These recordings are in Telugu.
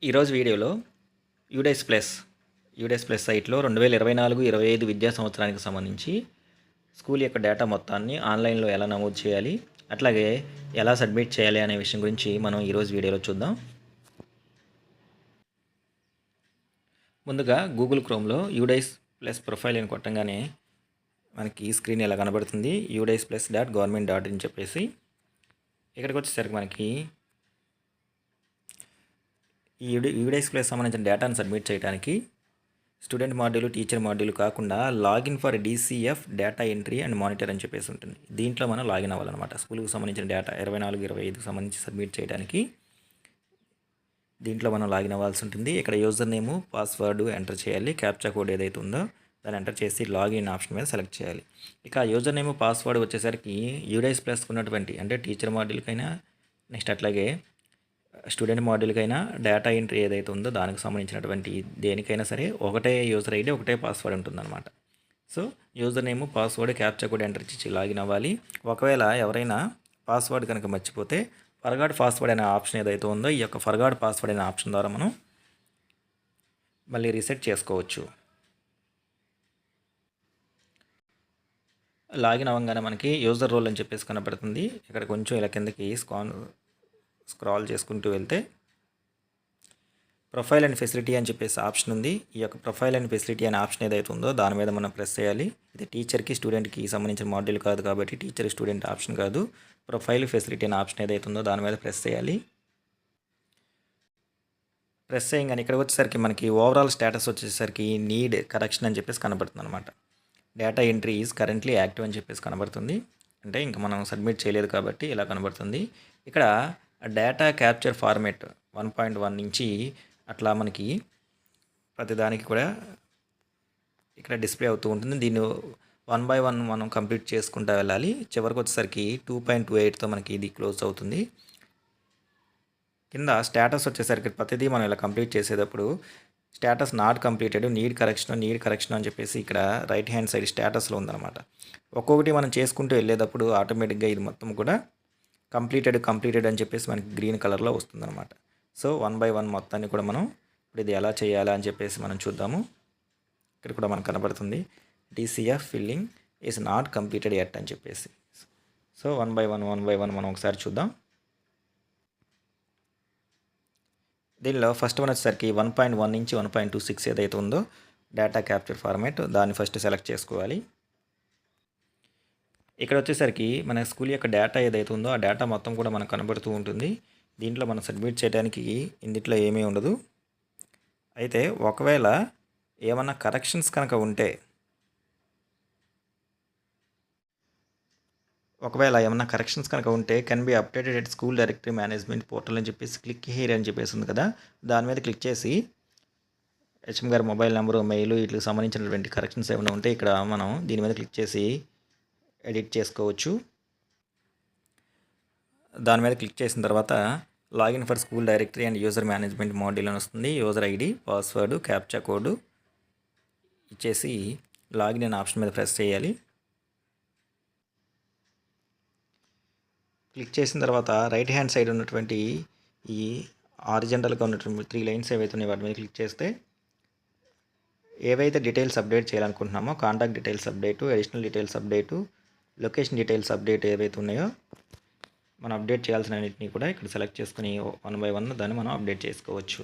ఈరోజు వీడియోలో యూడేస్ ప్లస్ సైట్లో 2024-25 విద్యా సంవత్సరానికి సంబంధించి స్కూల్ యొక్క డేటా మొత్తాన్ని ఆన్లైన్లో ఎలా నమోదు చేయాలి, అట్లాగే ఎలా సబ్మిట్ చేయాలి అనే విషయం గురించి మనం ఈరోజు వీడియోలో చూద్దాం. ముందుగా గూగుల్ క్రోమ్లో యూడైస్ ప్లస్ ప్రొఫైల్ అని కొట్టంగానే మనకి స్క్రీన్ ఇలా కనబడుతుంది. udaisplus.government.in అని చెప్పేసి ఇక్కడికి వచ్చేసరికి మనకి ఈ యూడైస్ ప్లస్ సంబంధించిన డేటాను సబ్మిట్ చేయడానికి స్టూడెంట్ మాడ్యూల్, టీచర్ మాడ్యూల్ కాకుండా login for DCF data entry and monitor అని చెప్పేసి ఉంటుంది. దీంట్లో మనం లాగిన్ అవ్వాలన్నమాట. స్కూల్కి సంబంధించిన డేటా 24-25 సంబంధించి సబ్మిట్ చేయడానికి దీంట్లో మనం లాగిన్ అవ్వాల్సి ఉంటుంది. ఇక్కడ యూజర్ నేము, పాస్వర్డ్ ఎంటర్ చేయాలి. క్యాప్చా కోడ్ ఏదైతే ఉందో దాన్ని ఎంటర్ చేసి లాగిన్ ఆప్షన్ మీద సెలెక్ట్ చేయాలి. ఇక యూజర్ నేము, పాస్వర్డ్ వచ్చేసరికి యూడైస్ ప్లస్ ఉన్నటువంటి అంటే టీచర్ మాడ్యూల్కైనా, నెక్స్ట్ అట్లాగే స్టూడెంట్ మాడ్యూల్కైనా డేటా ఎంట్రీ ఏదైతే ఉందో దానికి సంబంధించినటువంటి దేనికైనా సరే ఒకటే యూజర్ ఐడి, ఒకటే పాస్వర్డ్ ఉంటుందన్నమాట. So user name, password, captcha code enter చేసి లాగిన్ అవ్వాలి. ఒకవేళ ఎవరైనా పాస్వర్డ్ కనుక మర్చిపోతే ఫర్గాట్ పాస్వర్డ్ అనే ఆప్షన్ ఏదైతే ఉందో ఈ యొక్క ఫర్గాట్ పాస్వర్డ్ అనే ఆప్షన్ ద్వారా మనం మళ్ళీ రీసెట్ చేసుకోవచ్చు. లాగిన్ అవ్వగానే మనకి యూజర్ రోల్ అని చెప్పేసి కనబడుతుంది. ఇక్కడ కొంచెం ఇలా కిందకి స్క్రాల్ చేసుకుంటూ వెళ్తే ప్రొఫైల్ అండ్ ఫెసిలిటీ అని చెప్పేసి ఆప్షన్ ఉంది. ఈ యొక్క ప్రొఫైల్ అండ్ ఫెసిలిటీ అనే ఆప్షన్ ఏదైతే ఉందో దాని మీద మనం ప్రెస్ చేయాలి. ఇది టీచర్కి, స్టూడెంట్కి సంబంధించిన మాడ్యూల్ కాదు కాబట్టి టీచర్, స్టూడెంట్ ఆప్షన్ కాదు. ప్రొఫైల్, ఫెసిలిటీ అనే ఆప్షన్ ఏదైతే ఉందో దాని మీద ప్రెస్ చేయాలి. ప్రెస్ చేయగానే ఇక్కడ వచ్చేసరికి మనకి ఓవరాల్ స్టేటస్ వచ్చేసరికి నీడ్ కరెక్షన్ అని చెప్పేసి కనబడుతుంది అనమాట. Data entry is currently active అని చెప్పేసి కనబడుతుంది. అంటే ఇంకా మనం సబ్మిట్ చేయలేదు కాబట్టి ఇలా కనబడుతుంది. ఇక్కడ డేటా క్యాప్చర్ ఫార్మేట్ 1.1 నుంచి అట్లా మనకి ప్రతిదానికి కూడా ఇక్కడ డిస్ప్లే అవుతూ ఉంటుంది. దీన్ని 1 by 1 మనం కంప్లీట్ చేసుకుంటూ వెళ్ళాలి. చివరికి వచ్చేసరికి 2.28తో మనకి ఇది క్లోజ్ అవుతుంది. కింద స్టేటస్ వచ్చేసరికి ప్రతిదీ మనం ఇలా కంప్లీట్ చేసేటప్పుడు status not completed, need correction అని చెప్పేసి ఇక్కడ రైట్ హ్యాండ్ సైడ్ స్టేటస్లో ఉందన్నమాట. ఒక్కొక్కటి మనం చేసుకుంటూ వెళ్ళేటప్పుడు ఆటోమేటిక్గా ఇది మొత్తం కూడా కంప్లీటెడ్ అని చెప్పేసి మనకి గ్రీన్ కలర్లో వస్తుందన్నమాట. సో 1 by 1 మొత్తాన్ని కూడా మనం ఇప్పుడు ఇది ఎలా చేయాలా అని చెప్పేసి మనం చూద్దాము. ఇక్కడ కూడా మనకు కనబడుతుంది DCF filling is not completed at అని చెప్పేసి. సో 1 by 1 మనం ఒకసారి చూద్దాం. దీనిలో ఫస్ట్ వన్ వచ్చేసరికి 1.1 నుంచి 1.26 ఏదైతే ఉందో డేటా క్యాప్చర్ ఫార్మాట్ దాన్ని ఫస్ట్ సెలెక్ట్ చేసుకోవాలి. ఇక్కడ వచ్చేసరికి మన స్కూల్ యొక్క డేటా ఏదైతే ఉందో ఆ డేటా మొత్తం కూడా మనకు కనబడుతూ ఉంటుంది. దీంట్లో మనం సబ్మిట్ చేయడానికి ఇందులో ఏమీ ఉండదు. అయితే ఒకవేళ ఏమన్నా కరెక్షన్స్ కనుక ఉంటే can be updated at school directory management portal అని చెప్పేసి క్లిక్ హియర్ అని చెప్పేసి ఉంది కదా, దాని మీద క్లిక్ చేసి హెచ్ఎం గారి మొబైల్ నెంబరు, మెయిల్ వీటికి సంబంధించినటువంటి కరెక్షన్స్ ఏమైనా ఉంటే ఇక్కడ మనం దీని మీద క్లిక్ చేసి ఎడిట్ చేసుకోవచ్చు. దాని మీద క్లిక్ చేసిన తర్వాత login for school directory and user management module అని వస్తుంది. User ID, password, captcha code ఇచ్చేసి లాగిన్ అనే ఆప్షన్ మీద ప్రెస్ చేయాలి. క్లిక్ చేసిన తర్వాత రైట్ హ్యాండ్ సైడ్ ఉన్నటువంటి ఈ హారిజంటల్గా ఉన్నటువంటి 3 లైన్స్ ఏవైతే ఉన్నాయో వాటి మీద క్లిక్ చేస్తే ఏవైతే డీటెయిల్స్ అప్డేట్ చేయాలనుకుంటున్నామో contact details update, additional details update, location details update ఏవైతే ఉన్నాయో మనం అప్డేట్ చేయాల్సిన అన్నింటినీ కూడా ఇక్కడ సెలెక్ట్ చేసుకుని 1 by 1 దాన్ని మనం అప్డేట్ చేసుకోవచ్చు.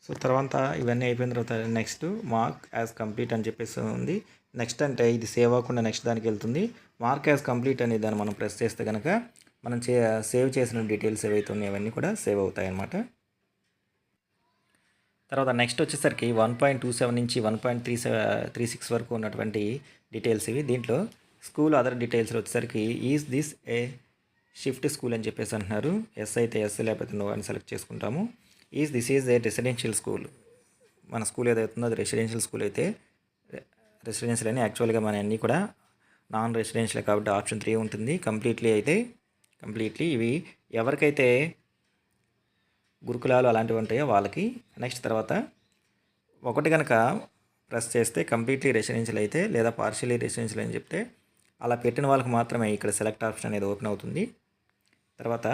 సో తర్వాత ఇవన్నీ అయిపోయిన తర్వాత నెక్స్ట్ మార్క్ యాజ్ కంప్లీట్ అని చెప్పేసి ఉంది. నెక్స్ట్ అంటే ఇది సేవ్ అవ్వకుండా నెక్స్ట్ దానికి వెళ్తుంది. మార్క్ యాజ్ కంప్లీట్ అనే దాన్ని మనం ప్రెస్ చేస్తే కనుక మనం సేవ్ చేసిన డీటెయిల్స్ ఏవైతే ఉన్నాయో అవన్నీ కూడా సేవ్ అవుతాయి అన్నమాట. తర్వాత నెక్స్ట్ వచ్చేసరికి 1.27 నుంచి 1.36 వరకు ఉన్నటువంటి డీటెయిల్స్ ఇవి. దీంట్లో స్కూల్ అదర్ డీటెయిల్స్ వచ్చేసరికి is this A shift school అని చెప్పేసి అంటున్నారు. ఎస్ అయితే ఎస్, లేకపోతే నో అని సెలెక్ట్ చేసుకుంటాము. This is a residential school. మన స్కూల్ ఏదైతుందో అది రెసిడెన్షియల్ స్కూల్ అయితే రెసిడెన్షియల్ అని, యాక్చువల్గా మన అన్నీ కూడా నాన్ రెసిడెన్షియల్ కాబట్టి ఆప్షన్ 3 ఉంటుంది. కంప్లీట్లీ ఇవి ఎవరికైతే గురుకులాలు అలాంటివి ఉంటాయో వాళ్ళకి. నెక్స్ట్ తర్వాత ఒకటి కనుక ప్రెస్ చేస్తే కంప్లీట్లీ రెసిడెన్షియల్ అయితే లేదా పార్షియలీ రెసిడెన్షియల్ అని చెప్తే అలా పెట్టిన వాళ్ళకి మాత్రమే ఇక్కడ సెలెక్ట్ ఆప్షన్ అనేది ఓపెన్ అవుతుంది. తర్వాత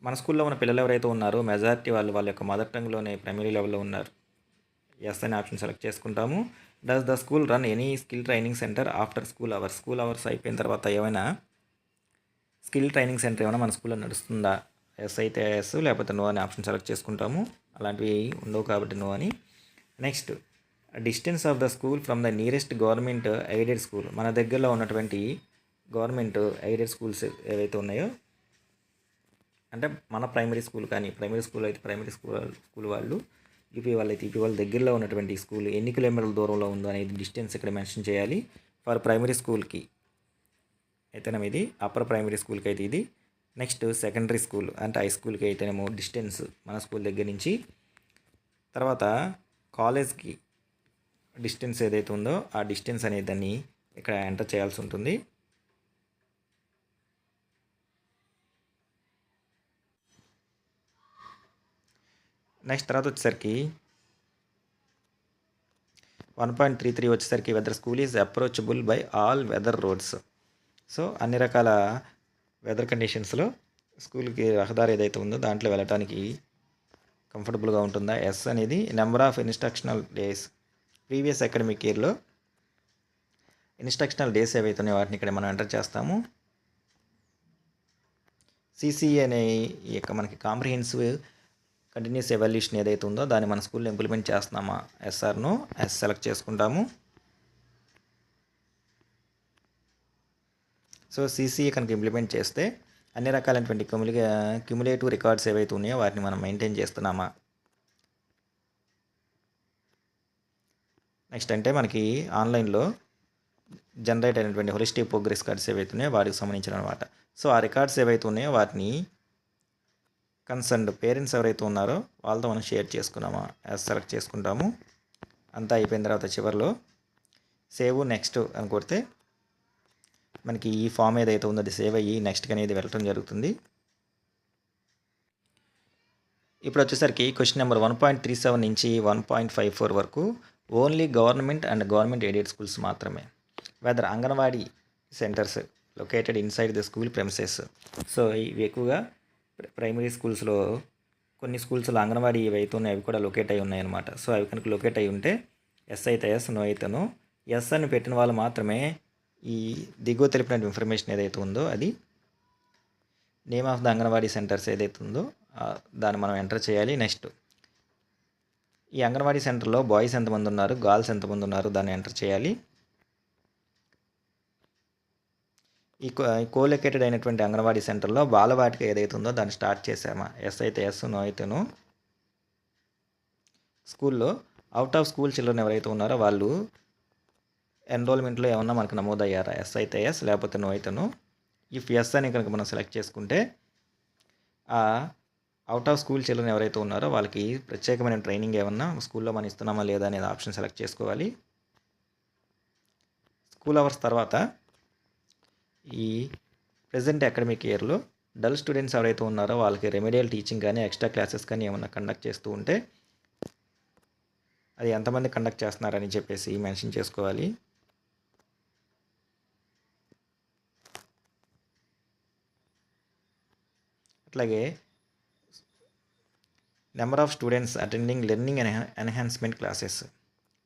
మన స్కూల్లో ఉన్న పిల్లలు ఎవరైతే ఉన్నారో మెజారిటీ వాళ్ళ యొక్క మదర్ టంగ్లోనే ప్రైమరీ లెవెల్లో ఉన్నారు. ఎస్ అనే ఆప్షన్ సెలెక్ట్ చేసుకుంటాము. Does the school run any skill training centre after school hours? School hours అయిపోయిన తర్వాత ఏమైనా స్కిల్ ట్రైనింగ్ సెంటర్ ఏమైనా మన స్కూల్లో నడుస్తుందా? ఎస్ అయితే ఎస్, లేకపోతే నో అనే ఆప్షన్ సెలెక్ట్ చేసుకుంటాము. అలాంటివి ఉండవు కాబట్టి నో అని. Next, distance of the school from the nearest government aided school. మన దగ్గరలో ఉన్నటువంటి గవర్నమెంట్ ఎయిడెడ్ స్కూల్స్ ఏవైతే ఉన్నాయో, అంటే మన ప్రైమరీ స్కూల్ కానీ, ప్రైమరీ స్కూల్ అయితే ప్రైమరీ స్కూల్ వాళ్ళు, యూపీ వాళ్ళు అయితే యూపీ వాళ్ళ దగ్గరలో ఉన్నటువంటి స్కూల్ ఎన్ని కిలోమీటర్ల దూరంలో ఉందో అనేది డిస్టెన్స్ ఇక్కడ మెన్షన్ చేయాలి. ఫర్ ప్రైమరీ స్కూల్కి అయితేనేమో ఇది, అప్పర్ ప్రైమరీ స్కూల్కి అయితే ఇది. నెక్స్ట్ సెకండరీ స్కూల్ అంటే హై స్కూల్కి అయితేనేమో డిస్టెన్స్ మన స్కూల్ దగ్గర నుంచి. తర్వాత కాలేజ్కి డిస్టెన్స్ ఏదైతే ఉందో ఆ డిస్టెన్స్ అనేది దాన్ని ఇక్కడ ఎంటర్ చేయాల్సి ఉంటుంది. నెక్స్ట్ తర్వాత వచ్చేసరికి 1.33 వచ్చేసరికి whether school is approachable by all weather roads. So అన్ని రకాల వెదర్ కండిషన్స్లో స్కూల్కి రహదారి ఏదైతే ఉందో దాంట్లో వెళ్ళటానికి కంఫర్టబుల్గా ఉంటుందా? ఎస్ అనేది. Number of instructional days previous academic ఇయర్లో ఇన్స్ట్రక్షనల్ డేస్ ఏవైతే ఉన్నాయో వాటిని ఇక్కడ మనం ఎంటర్ చేస్తాము. సిసిఏ అనే ఈ యొక్క మనకి కాంప్రిహెన్సివ్ కంటిన్యూస్ ఎవాల్యూషన్ ఏదైతే ఉందో దాన్ని మన స్కూల్లో ఇంప్లిమెంట్ చేస్తున్నామా? ఎస్ఆర్ను ఎస్ సెలెక్ట్ చేసుకుంటాము. సో సిసిఏ కనుక ఇంప్లిమెంట్ చేస్తే అన్ని రకాలైనటువంటి క్యుములేటివ్ రికార్డ్స్ ఏవైతే ఉన్నాయో వాటిని మనం మెయింటైన్ చేస్తున్నామా? నెక్స్ట్ అంటే మనకి ఆన్లైన్లో జనరేట్ అయినటువంటి హోలిస్టిక్ ప్రోగ్రెస్ కార్డ్స్ ఏవైతే ఉన్నాయో వాటికి సంబంధించిన అనమాట. సో ఆ రికార్డ్స్ ఏవైతే ఉన్నాయో వాటిని కన్సర్న్డ్ పేరెంట్స్ ఎవరైతే ఉన్నారో వాళ్ళతో మనం షేర్ చేసుకున్నామా? యాజ్ సెలెక్ట్ చేసుకుంటాము. అంతా అయిపోయిన తర్వాత చివరిలో సేవ్ నెక్స్ట్ అని కొడితే మనకి ఈ ఫామ్ ఏదైతే ఉందో అది సేవ్ అయ్యి నెక్స్ట్కి అనేది వెళ్ళటం జరుగుతుంది. ఇప్పుడు వచ్చేసరికి క్వశ్చన్ నెంబర్ 1.37 నుంచి 1.54 వరకు only government and government aided schools మాత్రమే. Whether anganwadi centres located inside the school premises. So ఇవి ఎక్కువగా ప్రైమరీ స్కూల్స్లో కొన్ని స్కూల్స్లో అంగన్వాడీ ఏవైతే ఉన్నాయో అవి కూడా లొకేట్ అయి ఉన్నాయన్నమాట. సో అవి కనుక లొకేట్ అయి ఉంటే ఎస్ అయితే ఎస్, నో అయితే నో. ఎస్ అని పెట్టిన వాళ్ళు మాత్రమే ఈ దిగువ తెలిపిన ఇన్ఫర్మేషన్ ఏదైతే ఉందో అది name of the anganwadi centres ఏదైతే ఉందో దాన్ని మనం ఎంటర్ చేయాలి. నెక్స్ట్ ఈ అంగన్వాడీ సెంటర్లో బాయ్స్ ఎంతమంది ఉన్నారు, గర్ల్స్ ఎంతమంది ఉన్నారు దాన్ని ఎంటర్ చేయాలి. ఈ కోలొకేటెడ్ అయినటువంటి అంగన్వాడీ సెంటర్లో బాలవాటిక ఏదైతే ఉందో దాన్ని స్టార్ట్ చేసామా? ఎస్ అయితే ఎస్, నో అయితే నో. స్కూల్లో అవుట్ ఆఫ్ స్కూల్ చిల్డ్రన్ ఎవరైతే ఉన్నారో వాళ్ళు ఎన్రోల్మెంట్లో ఏమన్నా మనకు నమోదయ్యారా? ఎస్ అయితే ఎస్, లేకపోతే నో అయితే నో. ఇఫ్ ఎస్ అని కనుక మనం సెలెక్ట్ చేసుకుంటే ఆ అవుట్ ఆఫ్ స్కూల్ చిల్డ్రన్ ఎవరైతే ఉన్నారో వాళ్ళకి ప్రత్యేకమైన ట్రైనింగ్ ఏమన్నా స్కూల్లో మనం ఇస్తున్నామా లేదా అనేది ఆప్షన్ సెలెక్ట్ చేసుకోవాలి. స్కూల్ అవర్స్ తర్వాత ఈ ప్రెజెంట్ అకాడమిక్ ఇయర్లో డల్ స్టూడెంట్స్ ఎవరైతే ఉన్నారో వాళ్ళకి రెమెడియల్ టీచింగ్ కానీ ఎక్స్ట్రా క్లాసెస్ కానీ ఏమన్నా కండక్ట్ చేస్తూ ఉంటే అది ఎంతమంది కండక్ట్ చేస్తున్నారని చెప్పేసి మెన్షన్ చేసుకోవాలి. అట్లాగే number of students attending learning enhancement classes,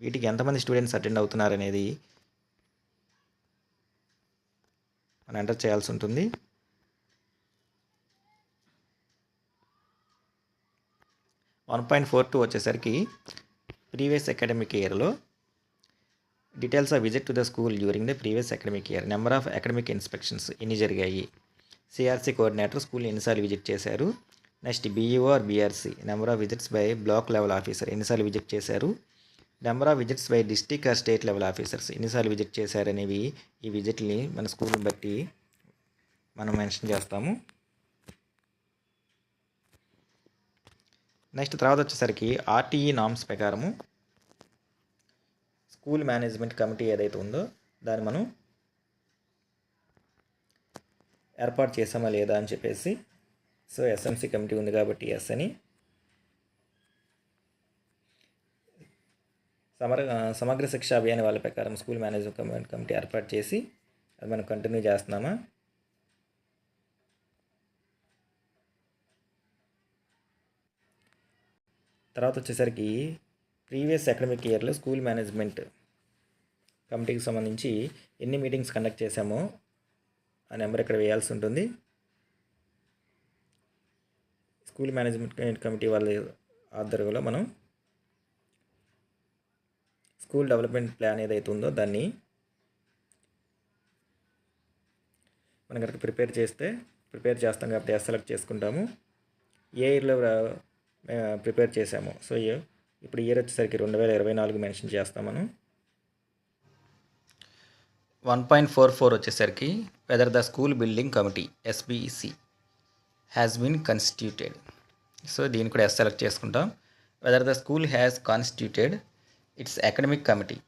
వీటికి ఎంతమంది స్టూడెంట్స్ అటెండ్ అవుతున్నారనేది మనం ఎంటర్ చేయాల్సి ఉంటుంది. వన్ 1.42 వచ్చేసరికి ప్రీవియస్ అకాడమిక్ ఇయర్లో details of visit to the school during the previous academic year, number of academic inspections ఎన్ని జరిగాయి, సిఆర్సీ కోఆర్డినేటర్ స్కూల్ ఎన్నిసార్లు విజిట్ చేశారు, next BEO or BRC number of visits by block level officer ఎన్నిసార్లు విజిట్ చేశారు, number of visits by district or state level officers ఎన్నిసార్లు విజిట్ చేశారనేవి ఈ విజిట్ని మన స్కూల్ని బట్టి మనం మెన్షన్ చేస్తాము. నెక్స్ట్ తర్వాత వచ్చేసరికి ఆర్టీఈ నామ్స్ ప్రకారము స్కూల్ మేనేజ్మెంట్ కమిటీ ఏదైతే ఉందో దాన్ని మనం ఏర్పాటు చేసామా లేదా అని చెప్పేసి. సో ఎస్ఎంసీ కమిటీ ఉంది కాబట్టి ఎస్ అని. సమగ్ర శిక్ష అభియాన్ వాళ్ళ ప్రకారం స్కూల్ మేనేజ్మెంట్ కమిటీ ఏర్పాటు చేసి అది మనం కంటిన్యూ చేస్తున్నామా? తర్వాత వచ్చేసరికి ప్రీవియస్ అకాడమిక్ ఇయర్లో స్కూల్ మేనేజ్మెంట్ కమిటీకి సంబంధించి ఎన్ని మీటింగ్స్ కండక్ట్ చేశామో ఆ నెంబర్ ఇక్కడ వేయాల్సి ఉంటుంది. స్కూల్ మేనేజ్మెంట్ కమిటీ వాళ్ళ ఆధ్వర్యంలో మనం స్కూల్ డెవలప్మెంట్ ప్లాన్ ఏదైతే ఉందో దాన్ని మనం కనుక ప్రిపేర్ చేస్తాం కాబట్టి సెలెక్ట్ చేసుకుంటాము. ఏ ఇయర్లో ప్రిపేర్ చేసాము. సో ఇప్పుడు ఇయర్ వచ్చేసరికి 2024 మెన్షన్ చేస్తాం మనం. 1.44 వచ్చేసరికి whether the school building committee SBC has been constituted. So దీన్ని కూడా సెలెక్ట్ చేసుకుంటాం. Whether the school has constituted its academic committee.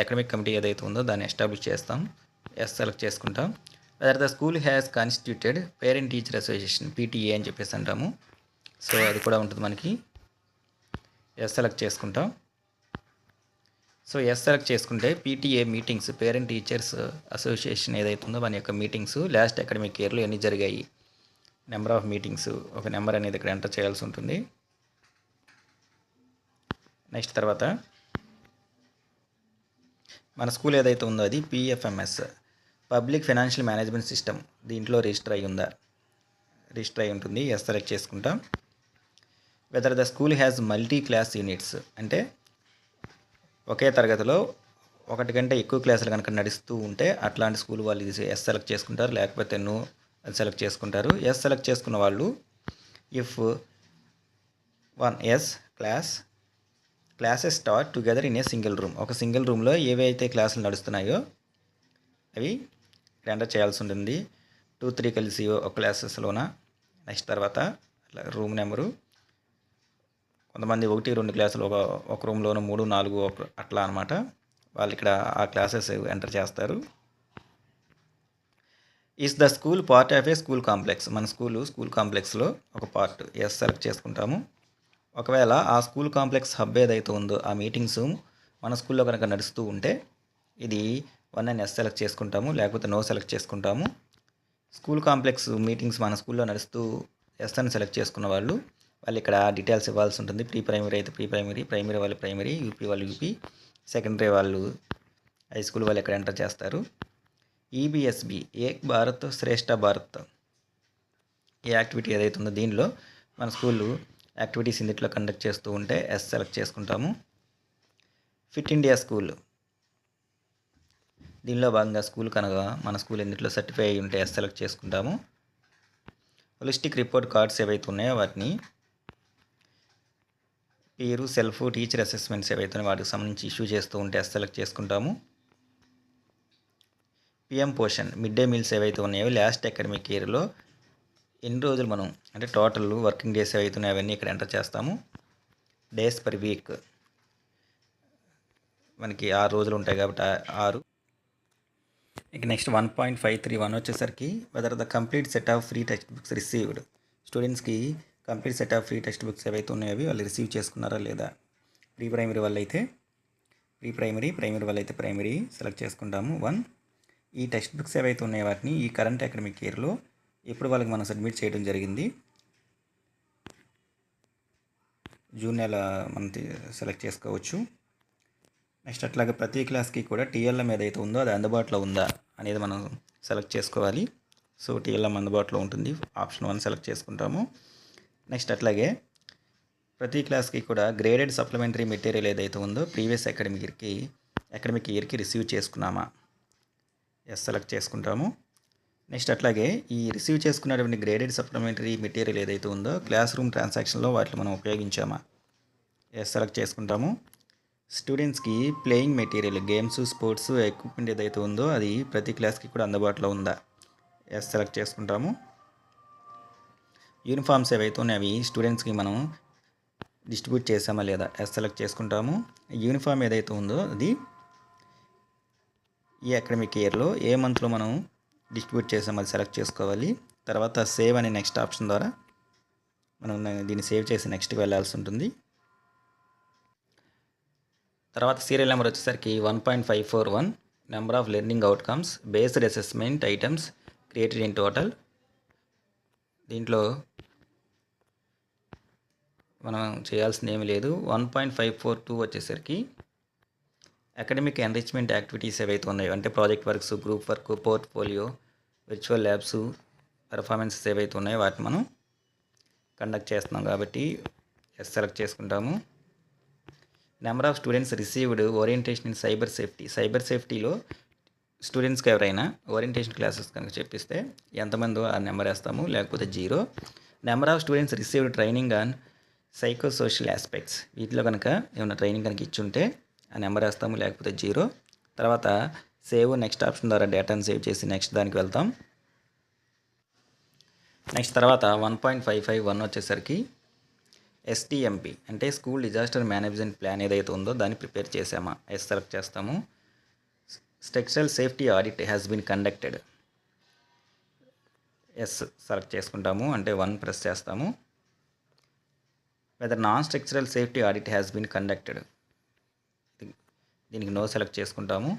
Academic committee ఏదైతే ఉందో దాన్ని ఎస్టాబ్లిష్ చేస్తాం. సెలెక్ట్ చేసుకుంటాం. Whether the school has constituted parent teacher association PTA అని చెప్పేసి అంటాము. సో అది కూడా ఉంటుంది మనకి. సెలెక్ట్ చేసుకుంటాం. సో సెలెక్ట్ చేసుకుంటే PTA meetings parent teachers association ఏదైతే ఉందో మన యొక్క మీటింగ్స్ లాస్ట్ అకాడమిక్ ఇయర్లో ఎన్ని జరిగాయి, నెంబర్ ఆఫ్ మీటింగ్స్ ఒక నెంబర్ అనేది ఇక్కడ ఎంటర్ చేయాల్సి ఉంటుంది. నెక్స్ట్ తర్వాత మన స్కూల్ ఏదైతే ఉందో అది PFMS public financial management system దీంట్లో రిజిస్టర్ అయి ఉంటుంది. సెలెక్ట్ చేసుకుంటాం. Whether the school has multi class units అంటే ఒకే తరగతిలో ఒకటి కంటే ఎక్కువ క్లాసులు కనుక నడుస్తూ ఉంటే అట్లాంటి స్కూల్ వాళ్ళు ఇది సెలెక్ట్ చేసుకుంటారు. లేకపోతే నో అది సెలెక్ట్ చేసుకుంటారు. సెలెక్ట్ చేసుకున్న వాళ్ళు if 1 classes start together in a single room ఒక సింగిల్ రూమ్లో ఏవైతే క్లాసులు నడుస్తున్నాయో అవి ఎంటర్ చేయాల్సి ఉంటుంది. 2-3 కలిసి ఒక క్లాసెస్లోన. నెక్స్ట్ తర్వాత రూమ్ నెంబరు కొంతమంది 1-2 క్లాసులు ఒక రూమ్లోనూ 3-4 అట్లా అనమాట. వాళ్ళు ఇక్కడ ఆ క్లాసెస్ ఎంటర్ చేస్తారు. Is the school part of A school complex మన స్కూల్ కాంప్లెక్స్లో ఒక పార్ట్ సెలెక్ట్ చేసుకుంటాము. ఒకవేళ ఆ స్కూల్ కాంప్లెక్స్ హబ్ ఏదైతే ఉందో ఆ మీటింగ్స్ మన స్కూల్లో కనుక నడుస్తూ ఉంటే ఇది 1 అని సెలెక్ట్ చేసుకుంటాము. లేకపోతే నో సెలెక్ట్ చేసుకుంటాము. స్కూల్ కాంప్లెక్స్ మీటింగ్స్ మన స్కూల్లో నడుస్తూ అని సెలెక్ట్ చేసుకున్న వాళ్ళు ఇక్కడ డీటెయిల్స్ ఇవ్వాల్సి ఉంటుంది. ప్రీ ప్రైమరీ అయితే ప్రైమరీ వాళ్ళు ప్రైమరీ, యూపీ వాళ్ళు యూపీ, సెకండరీ వాళ్ళు హై స్కూల్ వాళ్ళు ఇక్కడ ఎంటర్ చేస్తారు. EBSB ఏక్ భారత్ శ్రేష్ఠ భారత్ ఈ యాక్టివిటీ ఏదైతే ఉందో దీనిలో మన స్కూళ్ళు యాక్టివిటీస్ ఇందులో కండక్ట్ చేస్తూ ఉంటే సెలెక్ట్ చేసుకుంటాము. ఫిట్ ఇండియా స్కూల్ దీనిలో భాగంగా స్కూల్ కనుక మన స్కూల్ ఇందులో సర్టిఫై అయి ఉంటే సెలెక్ట్ చేసుకుంటాము. హోలిస్టిక్ రిపోర్ట్ కార్డ్స్ ఏవైతే ఉన్నాయో వాటిని పేరు, సెల్ఫ్, టీచర్ అసెస్మెంట్స్ ఏవైతే వాటికి సంబంధించి ఇష్యూ చేస్తూ ఉంటే సెలెక్ట్ చేసుకుంటాము. PM Poshan mid day meals ఏవైతే ఉన్నాయో లాస్ట్ అకాడమిక్ ఇయర్లో ఎన్ని రోజులు మనం అంటే టోటల్ వర్కింగ్ డేస్ ఏవైతే ఉన్నాయో అవన్నీ ఇక్కడ ఎంటర్ చేస్తాము. డేస్ పర్ వీక్ మనకి 6 రోజులు ఉంటాయి కాబట్టి 6. ఇక నెక్స్ట్ 1.531 వచ్చేసరికి whether the complete set of free text books received స్టూడెంట్స్కి complete set of free text books ఏవైతే ఉన్నాయో అవి వాళ్ళు రిసీవ్ చేసుకున్నారా లేదా. ప్రైమరీ వాళ్ళైతే ప్రైమరీ వాళ్ళైతే ప్రైమరీ సెలెక్ట్ చేసుకుంటాము. 1 ఈ టెక్స్ట్ బుక్స్ ఏవైతే ఉన్నాయో వాటిని ఈ కరెంట్ అకాడమిక్ ఇయర్లో ఎప్పుడు వాళ్ళకి మనం సబ్మిట్ చేయడం జరిగింది, జూన్ నెల మనం సెలెక్ట్ చేసుకోవచ్చు. నెక్స్ట్ అట్లాగే ప్రతి క్లాస్కి కూడా TLM ఏదైతే ఉందో అది అందుబాటులో ఉందా అనేది మనం సెలెక్ట్ చేసుకోవాలి. సో TLM అందుబాటులో ఉంటుంది. ఆప్షన్ 1 సెలెక్ట్ చేసుకుంటాము. నెక్స్ట్ అట్లాగే ప్రతి క్లాస్కి కూడా గ్రేడెడ్ సప్లిమెంటరీ మెటీరియల్ ఏదైతే ఉందో ప్రీవియస్ అకాడమిక్ ఇయర్కి రిసీవ్ చేసుకున్నామా సెలెక్ట్ చేసుకుంటాము. నెక్స్ట్ అట్లాగే ఈ రిసీవ్ చేసుకున్నటువంటి గ్రేడెడ్ సప్లిమెంటరీ మెటీరియల్ ఏదైతే ఉందో క్లాస్ రూమ్ ట్రాన్సాక్షన్లో వాటిని మనం ఉపయోగించామా సెలెక్ట్ చేసుకుంటాము. స్టూడెంట్స్కి playing material games, sports equipment ఏదైతే ఉందో అది ప్రతి క్లాస్కి కూడా అందుబాటులో ఉందా సెలెక్ట్ చేసుకుంటాము. యూనిఫామ్స్ ఏవైతే ఉన్నాయో అవి స్టూడెంట్స్కి మనం డిస్ట్రిబ్యూట్ చేసామా లేదా సెలెక్ట్ చేసుకుంటాము. యూనిఫామ్ ఏదైతే ఉందో అది ఈ అకాడమిక్ ఇయర్లో ఏ మంత్లో మనం డిస్ట్రిబ్యూట్ చేసామో అది సెలెక్ట్ చేసుకోవాలి. తర్వాత సేవ్ అనే నెక్స్ట్ ఆప్షన్ ద్వారా మనం దీన్ని సేవ్ చేసి నెక్స్ట్కి వెళ్ళాల్సి ఉంటుంది. తర్వాత సీరియల్ నెంబర్ వచ్చేసరికి 1.541 number of learning outcomes based assessment items created in total. దీంట్లో మనం చేయాల్సింది ఏమీ లేదు. 1.542 వచ్చేసరికి అకాడమిక్ ఎన్రిచ్మెంట్ యాక్టివిటీస్ ఏవైతే ఉన్నాయో అంటే project works, group work, portfolio, virtual labs, performances ఏవైతే ఉన్నాయో వాటిని మనం కండక్ట్ చేస్తున్నాం కాబట్టి ఎస్ సెలెక్ట్ చేసుకుంటాము. Number of students received orientation in cyber సేఫ్టీలో స్టూడెంట్స్కి ఎవరైనా ఓరియంటేషన్ క్లాసెస్ కనుక చెప్పిస్తే ఎంతమందో ఆ నెంబర్ వేస్తాము, లేకపోతే 0. Number of students received training on psychosocial aspects వీటిలో కనుక ఏమైనా ట్రైనింగ్ కనుక ఇచ్చుంటే ఆ నెంబర్ వేస్తాము, లేకపోతే 0. తర్వాత సేవ్ నెక్స్ట్ ఆప్షన్ ద్వారా డేటాను సేవ్ చేసి నెక్స్ట్ దానికి వెళ్తాం. నెక్స్ట్ తర్వాత 1.551 వచ్చేసరికి STMP అంటే స్కూల్ డిజాస్టర్ మేనేజ్మెంట్ ప్లాన్ ఏదైతే ఉందో దాన్ని ప్రిపేర్ చేసామా, ఎస్ సెలెక్ట్ చేస్తాము. Structural safety audit has been conducted, yes select చేసుకుంటాము, అంటే 1 ప్రెస్ చేస్తాము. Whether non structural safety audit has been conducted, దీనికి నో సెలెక్ట్ చేసుకుంటాము.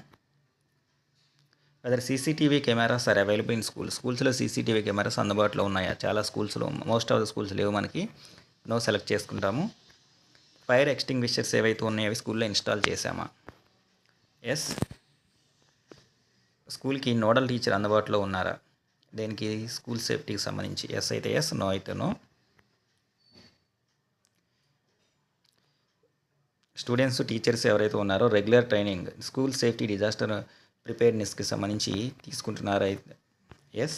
Whether CCTV cameras are available in స్కూల్స్లో CCTV కెమెరాస్ అందుబాటులో ఉన్నాయా, చాలా స్కూల్స్లో, మోస్ట్ ఆఫ్ ద స్కూల్స్ లేవు మనకి, నో సెలెక్ట్ చేసుకుంటాము. ఫైర్ ఎక్స్టింగ్విషర్స్ ఏవైతే ఉన్నాయో అవి స్కూల్లో ఇన్స్టాల్ చేసామా, ఎస్. స్కూల్కి నోడల్ టీచర్ అందుబాటులో ఉన్నారా, దేనికి స్కూల్ సేఫ్టీకి సంబంధించి, ఎస్ అయితే ఎస్, నో అయితే నో. స్టూడెంట్స్, టీచర్స్ ఎవరైతే ఉన్నారో regular training school safety disaster ప్రిపేర్నెస్కి సంబంధించి తీసుకుంటున్నారా, అయితే ఎస్.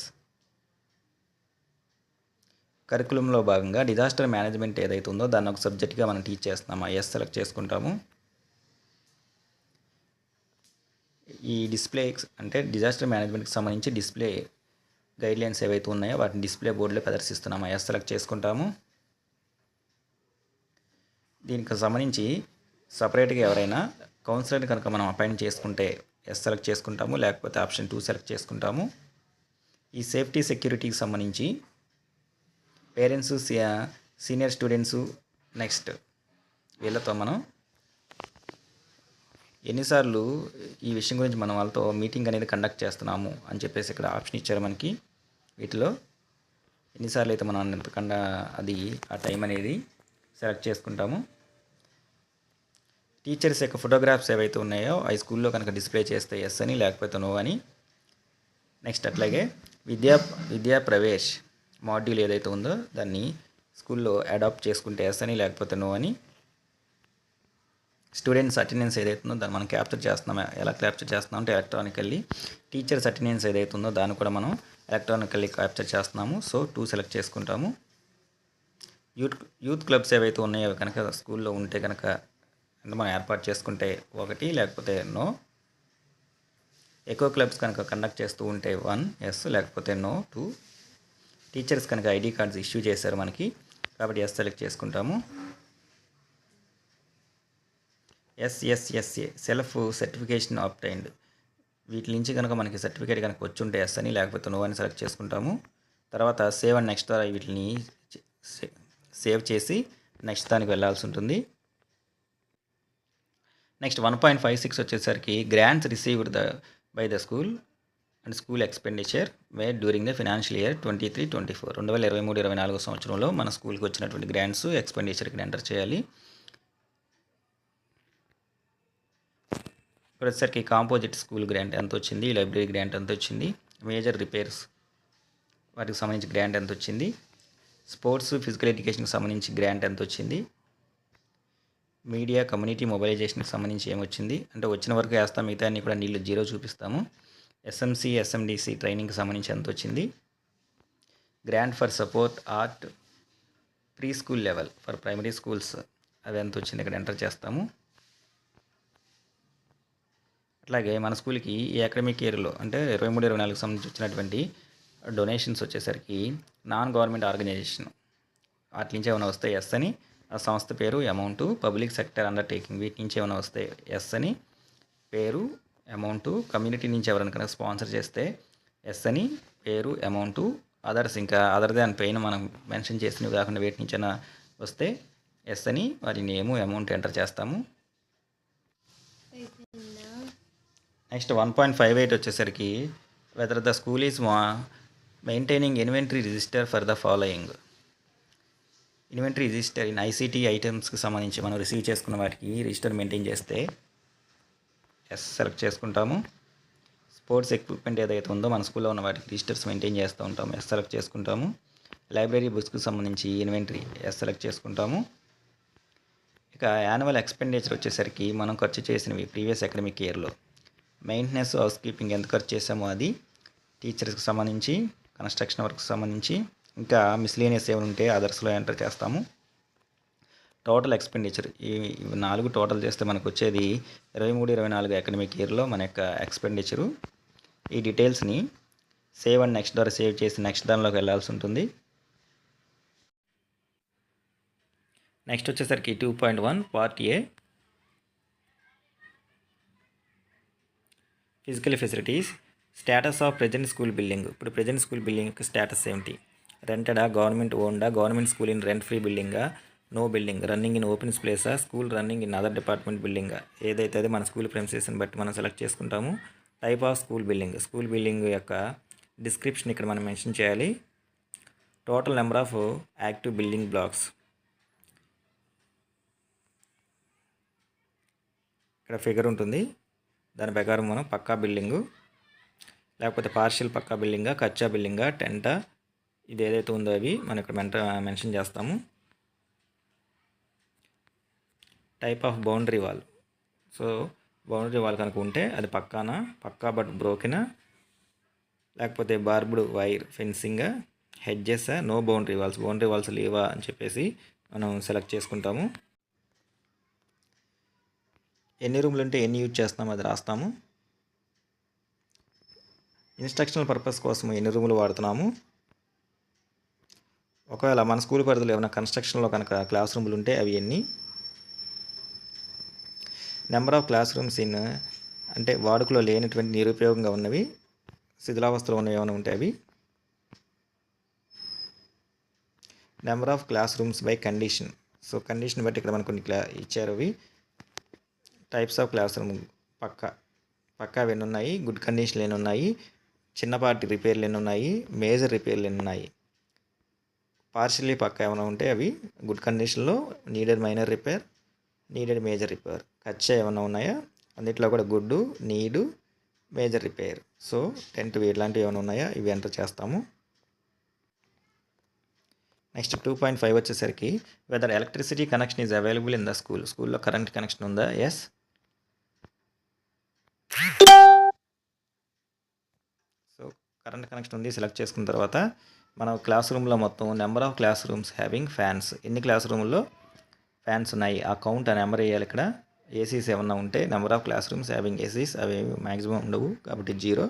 కరికులంలో భాగంగా డిజాస్టర్ మేనేజ్మెంట్ ఏదైతే ఉందో దాన్ని ఒక సబ్జెక్ట్గా మనం టీచ్ చేస్తున్నామా, ఎస్ సెలెక్ట్ చేసుకుంటాము. ఈ డిస్ప్లే అంటే డిజాస్టర్ మేనేజ్మెంట్కి సంబంధించి డిస్ప్లే గైడ్లైన్స్ ఏవైతే ఉన్నాయో వాటిని డిస్ప్లే బోర్డులో ప్రదర్శిస్తున్నామా, ఎస్ సెలెక్ట్ చేసుకుంటాము. దీనికి సంబంధించి సపరేట్గా ఎవరైనా కౌన్సిలర్ని కనుక మనం అపాయింట్ చేసుకుంటే ఎస్ సెలెక్ట్ చేసుకుంటాము, లేకపోతే ఆప్షన్ 2 సెలెక్ట్ చేసుకుంటాము. ఈ సేఫ్టీ సెక్యూరిటీకి సంబంధించి పేరెంట్స్, సీనియర్ స్టూడెంట్స్, నెక్స్ట్ వీళ్ళతో మనం ఎన్నిసార్లు ఈ విషయం గురించి మనం వాళ్ళతో మీటింగ్ అనేది కండక్ట్ చేస్తున్నాము అని చెప్పేసి ఇక్కడ ఆప్షన్ ఇచ్చారు మనకి. వీటిలో ఎన్నిసార్లు అయితే మనం అది ఆ టైం అనేది సెలెక్ట్ చేసుకుంటాము. టీచర్స్ యొక్క ఫోటోగ్రాఫ్స్ ఏవైతే ఉన్నాయో అవి స్కూల్లో కనుక డిస్ప్లే చేస్తే ఎస్ అని, లేకపోతే నో అని. నెక్స్ట్ అట్లాగే విద్యా ప్రవేశ్ మాడ్యూల్ ఏదైతే ఉందో దాన్ని స్కూల్లో అడాప్ట్ చేసుకుంటే ఎస్ అని, లేకపోతే నో అని. స్టూడెంట్స్ అటెండెన్స్ ఏదైతే ఉందో దాన్ని మనం క్యాప్చర్ చేస్తున్నాం, ఎలా క్యాప్చర్ చేస్తున్నాం అంటే ఎలక్ట్రానికల్లీ. టీచర్స్ అటెండెన్స్ ఏదైతే ఉందో దాన్ని కూడా మనం ఎలక్ట్రానికల్లీ క్యాప్చర్ చేస్తున్నాము, సో 2 సెలెక్ట్ చేసుకుంటాము. యూత్ క్లబ్స్ ఏవైతే ఉన్నాయో కనుక స్కూల్లో ఉంటే కనుక మనం ఏర్పాటు చేసుకుంటే 1, లేకపోతే నో. ఎకో క్లబ్స్ కనుక కండక్ట్ చేస్తూ ఉంటే 1 ఎస్, లేకపోతే నో 2. టీచర్స్ కనుక ID కార్డ్స్ ఇష్యూ చేశారు మనకి కాబట్టి ఎస్ సెలెక్ట్ చేసుకుంటాము. SSSA సెల్ఫ్ సర్టిఫికేషన్ ఆబ్టైన్డ్, వీటి నుంచి కనుక మనకి సర్టిఫికేట్ కనుక వచ్చి ఉంటే ఎస్ అని, లేకపోతే నో అని సెలెక్ట్ చేసుకుంటాము. తర్వాత సేవ్ అండ్ నెక్స్ట్ ద్వారా వీటిని సేవ్ చేసి నెక్స్ట్ దానికి వెళ్ళాల్సి ఉంటుంది. నెక్స్ట్ 1.56 వచ్చేసరికి grants received by the school and school expenditure made during the financial year 23-24 2023-24 సంవత్సరంలో మన స్కూల్కి వచ్చినటువంటి గ్రాంట్స్ ఎక్స్పెండిచర్ ఇక్కడ ఎంటర్ చేయాలి. ఇప్పుడు వచ్చేసరికి కాంపోజిట్ స్కూల్ గ్రాంట్ ఎంత వచ్చింది, లైబ్రరీ గ్రాంట్ ఎంత వచ్చింది, మేజర్ రిపేర్స్ వాటికి సంబంధించి గ్రాంట్ ఎంత వచ్చింది, స్పోర్ట్స్ ఫిజికల్ ఎడ్యుకేషన్కి సంబంధించి గ్రాంట్ ఎంత వచ్చింది, మీడియా కమ్యూనిటీ మొబైలైజేషన్కి సంబంధించి ఏమొచ్చింది అంటే వచ్చిన వరకు వేస్తాం, మిగతా అన్ని కూడా నీళ్ళు 0 చూపిస్తాము. SMC SMDC ట్రైనింగ్కి సంబంధించి ఎంత వచ్చింది, grant for support art pre school level for primary schools అవి ఎంత వచ్చింది ఇక్కడ ఎంటర్ చేస్తాము. అట్లాగే మన స్కూల్కి ఈ అకాడమిక్ ఇయర్లో అంటే 23-24 సంబంధించి వచ్చినటువంటి డొనేషన్స్ వచ్చేసరికి నాన్ గవర్నమెంట్ ఆర్గనైజేషన్ వాటి నుంచి ఏమైనా వస్తే ఎస్ అని, ఆ సంస్థ పేరు, అమౌంట్, పబ్లిక్ సెక్టర్ అండర్టేకింగ్ వీటి నుంచి ఏమైనా వస్తే ఎస్ అని, పేరు, అమౌంట్, కమ్యూనిటీ నుంచి ఎవరైనా కనుక స్పాన్సర్ చేస్తే ఎస్ అని, పేరు, అమౌంట్, అదర్స్ ఇంకా అదర్ దాన్ పైన మనం మెన్షన్ చేసినవి కాకుండా వేటి నుంచైనా వస్తే ఎస్ అని, వాటి నేము, అమౌంట్ ఎంటర్ చేస్తాము. నెక్స్ట్ 1.58 వచ్చేసరికి whether the school is maintaining inventory register for the following. Inventory register in ICT ఐటమ్స్కి సంబంధించి మనం రిసీవ్ చేసుకున్న వాటికి రిజిస్టర్ మెయింటైన్ చేస్తే ఎస్ సెలెక్ట్ చేసుకుంటాము. స్పోర్ట్స్ ఎక్విప్మెంట్ ఏదైతే ఉందో మన స్కూల్లో ఉన్న వాటికి రిజిస్టర్స్ మెయింటైన్ చేస్తూ ఉంటాము, ఎస్ సెలెక్ట్ చేసుకుంటాము. లైబ్రరీ బుక్స్కి సంబంధించి ఇన్వెంటరీ ఎస్ సెలెక్ట్ చేసుకుంటాము. ఇక యాన్యువల్ ఎక్స్పెండిచర్ వచ్చేసరికి మనం ఖర్చు చేసినవి ప్రీవియస్ అకాడమిక్ ఇయర్లో మెయింటెనెన్స్, హౌస్ కీపింగ్ ఎంత ఖర్చు చేసామో అది, టీచర్స్కి సంబంధించి, కన్స్ట్రక్షన్ వర్క్కి సంబంధించి, ఇంకా మిస్లీనియస్ ఏమైనా ఉంటే అదర్స్లో ఎంటర్ చేస్తాము. టోటల్ ఎక్స్పెండిచర్ ఈ 4 టోటల్ చేస్తే మనకు వచ్చేది 23-24 అకాడమిక్ ఇయర్లో మన యొక్క ఎక్స్పెండిచరు. ఈ డీటెయిల్స్ని సేవ్ అండ్ నెక్స్ట్ ద్వారా సేవ్ చేసి నెక్స్ట్ దానిలోకి వెళ్ళాల్సి ఉంటుంది. నెక్స్ట్ వచ్చేసరికి 2.1 part A physical facilities, status of present school building. ఇప్పుడు ప్రజెంట్ స్కూల్ బిల్డింగ్ యొక్క స్టేటస్ ఏమిటి? రెంటెడా, గవర్నమెంట్ ఓన్డా, government school in rent free బిల్డింగా, no building, running in open ప్లేసా, school running in other department బిల్డింగా. ఏదైతే అది మన స్కూల్ ప్రెమిసెస్ని బట్టి మనం సెలెక్ట్ చేసుకుంటాము. Type of school building, school building యొక్క డిస్క్రిప్షన్ ఇక్కడ మనం మెన్షన్ చేయాలి. Total number of active building blocks, ఇక్కడ ఫిగర్ ఉంటుంది, దాని ప్రకారం మనం పక్కా బిల్డింగు లేకపోతే పార్షియల్ పక్కా బిల్డింగా, కచ్చా బిల్డింగా, టెంటా, ఇది ఏదైతే ఉందో అవి మనం ఇక్కడ మెన్షన్ చేస్తాము. Type of boundary wall, so boundary wall కనుక ఉంటే అది పక్కా బట్ బ్రోకెనా, లేకపోతే బార్బ్డ్ వైర్ ఫెన్సింగా, హెడ్జెస్, నో బౌండరీ వాల్స్ లేవా అని చెప్పేసి మనం సెలెక్ట్ చేసుకుంటాము. ఎన్ని రూమ్లు ఉంటే ఎన్ని యూజ్ చేస్తామో అది రాస్తాము. ఇన్స్ట్రక్షనల్ పర్పస్ కోసం ఎన్ని రూములు వాడుతున్నాము. ఒకవేళ మన స్కూల్ పరిధిలో ఏమైనా కన్స్ట్రక్షన్లో కనుక క్లాస్ రూములు ఉంటే అవి ఎన్ని. Number of class rooms in, అంటే వాడుకలో లేనటువంటి నిరుపయోగంగా ఉన్నవి, శిథిలావస్థలో ఉన్నవి ఏమైనా ఉంటే అవి. Number of class rooms by condition, so condition బట్టి ఇక్కడ మనకు కొన్ని ఇచ్చారు అవి. టైప్స్ ఆఫ్ క్లాస్ రూమ్, పక్కావి ఎన్ని ఉన్నాయి, గుడ్ కండిషన్లు ఎన్ని ఉన్నాయి, చిన్నపాటి రిపేర్లు ఎన్ని ఉన్నాయి, మేజర్ రిపేర్లు ఎన్ని ఉన్నాయి. పార్షియల్లీ పక్కా ఏమైనా ఉంటే అవి గుడ్ కండిషన్లో, needed minor repair, needed major repair. కచ్చా ఏమైనా ఉన్నాయా, అన్నిట్లో కూడా good, need, major repair. So 10 ఇట్లాంటివి ఏమైనా ఉన్నాయా ఇవి ఎంటర్ చేస్తాము. నెక్స్ట్ 2.5 వచ్చేసరికి whether electricity connection is available in the school, స్కూల్లో కరెంట్ కనెక్షన్ ఉందా, ఎస్. సో కరెంట్ కనెక్షన్ ఉంది సెలెక్ట్ చేసుకున్న తర్వాత మనం క్లాస్ రూమ్లో మొత్తం number of class rooms having fans, ఎన్ని క్లాస్ రూమ్లో ఫ్యాన్స్ ఉన్నాయి ఆ కౌంట్ ఆ నెంబర్ వేయాలి ఇక్కడ. ఏసీస్ ఏమన్నా ఉంటే number of class rooms having ACs, అవి మ్యాక్సిమం ఉండవు కాబట్టి 0.